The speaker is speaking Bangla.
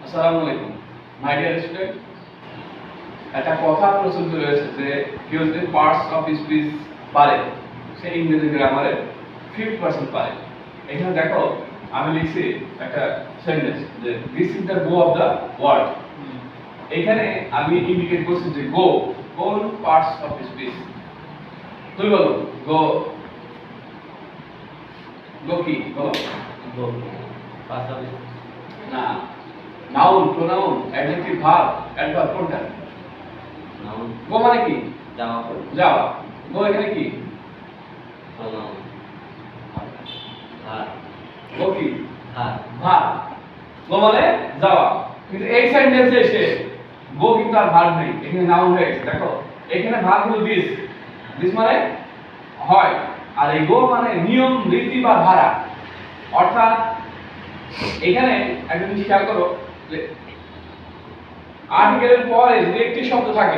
আসসালামু আলাইকুম মাই ডিয়ার স্টুডেন্ট। একটা কথা প্রচলিত রয়েছে যে কেউ যদি পার্টস অফ স্পিচ পারে সে ইংরেজি গ্রামারে 50% পারে। এখানে দেখো আমি লিখছি একটা সেন্টেন্স যে this is the go of the world. এখানে আমি ইন্ডিকেট করছি যে গো কোন পার্টস অফ স্পিচ। তুই বলো গো। গো কি বলো? গো পার্টস অফ না, noun, pronoun, adjective, verb, adverb কোনটা? নাউন গো মানে কি? যাওয়া যাওয়া। গো এখানে কি? প্রোনাউন ভার্ব গো কি? Verb verb. গো মানে যাওয়া। কিন্তু এই সেন্টেন্সে এসে গো কিন্তু আর ভার্ব নেই, এখানে নাউন হয়ে গেছে। দেখো এখানে ভার্ব হলো দিস। দিস মানে হয়, আর এই গো মানে নিয়ম, রীতি বা ধারা। অর্থাৎ এখানে একটা জিনিস খেয়াল করো যে আর্টিকেলের পরে যদি একটি শব্দ থাকে